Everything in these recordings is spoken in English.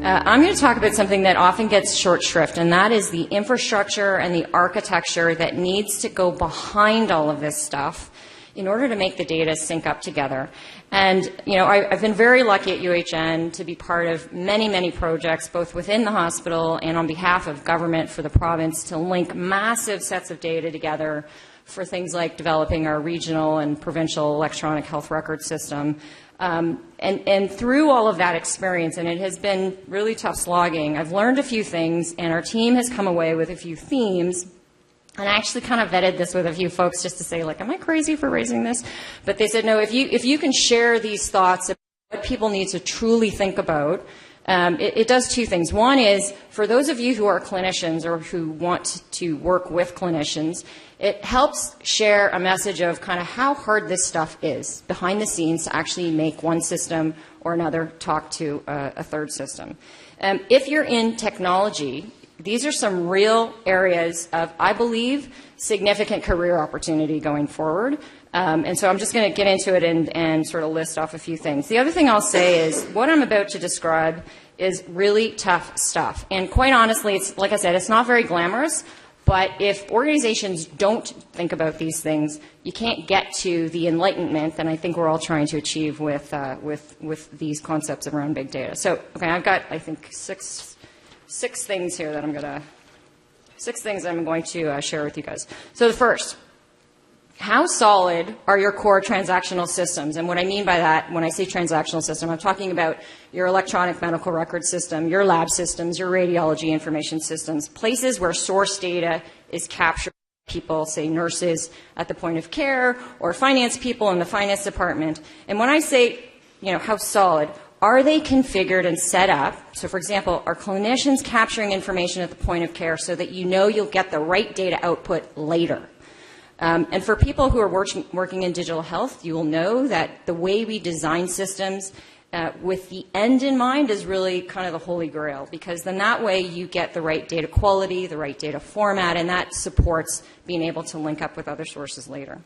I'm going to talk about something that often gets short shrift, and that is the infrastructure and the architecture that needs to go behind all of this stuff in order to make the data sync up together. And, you know, I've been very lucky at UHN to be part of many, many projects, both within the hospital and on behalf of government for the province, to link massive sets of data together for things like developing our regional and provincial electronic health record system. And through all of that experience, and it has been really tough slogging, I've learned a few things, and our team has come away with a few themes. And I actually kind of vetted this with a few folks just to say, like, am I crazy for raising this? But they said, no, if you can share these thoughts about what people need to truly think about, it does two things. One is, for those of you who are clinicians or who want to work with clinicians, it helps share a message of kind of how hard this stuff is behind the scenes to actually make one system or another talk to a third system. If you're in technology, these are some real areas of, I believe, significant career opportunity going forward. And so I'm just going to get into it and sort of list off a few things. The other thing I'll say is what I'm about to describe is really tough stuff. And quite honestly, it's, like I said, it's not very glamorous. But if organizations don't think about these things, you can't get to the enlightenment that I think we're all trying to achieve with these concepts around big data. So, okay, I've got, I think, six things here that I'm going to share with you guys. So the first, how solid are your core transactional systems? And what I mean by that, when I say transactional system, I'm talking about your electronic medical record system, your lab systems, your radiology information systems, places where source data is captured by people, say nurses at the point of care, or finance people in the finance department. And when I say, you know, how solid, are they configured and set up? So, for example, are clinicians capturing information at the point of care so that you know you'll get the right data output later? And for people who are working in digital health, you will know that the way we design systems with the end in mind is really kind of the holy grail, because then that way you get the right data quality, the right data format, and that supports being able to link up with other sources later.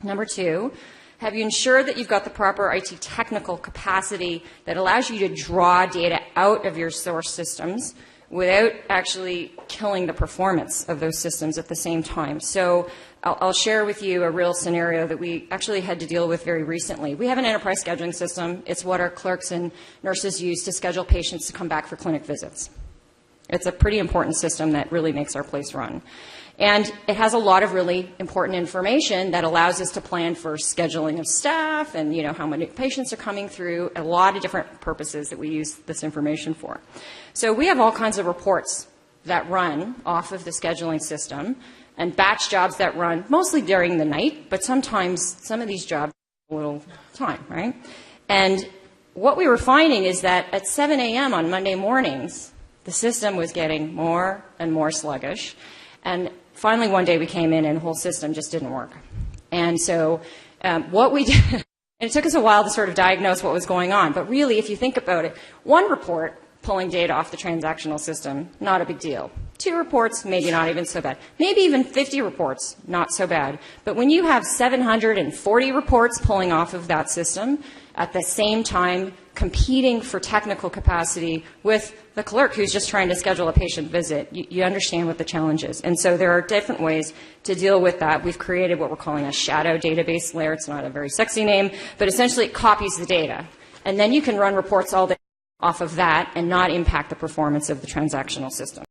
Number two, have you ensured that you've got the proper IT technical capacity that allows you to draw data out of your source systems without actually killing the performance of those systems at the same time? So I'll share with you a real scenario that we actually had to deal with very recently. We have an enterprise scheduling system. It's what our clerks and nurses use to schedule patients to come back for clinic visits. It's a pretty important system that really makes our place run. And it has a lot of really important information that allows us to plan for scheduling of staff and, you know, how many patients are coming through, a lot of different purposes that we use this information for. So we have all kinds of reports that run off of the scheduling system and batch jobs that run mostly during the night, but sometimes some of these jobs take a little time, right? And what we were finding is that at 7 a.m. on Monday mornings, the system was getting more and more sluggish. And finally, one day we came in and the whole system just didn't work. And so what we did, and it took us a while to sort of diagnose what was going on. But really, if you think about it, one report pulling data off the transactional system, not a big deal. 2 reports, maybe not even so bad. Maybe even 50 reports, not so bad. But when you have 740 reports pulling off of that system at the same time, competing for technical capacity with the clerk who's just trying to schedule a patient visit, you understand what the challenge is. And so there are different ways to deal with that. We've created what we're calling a shadow database layer. It's not a very sexy name, but essentially it copies the data. And then you can run reports all day off of that and not impact the performance of the transactional system.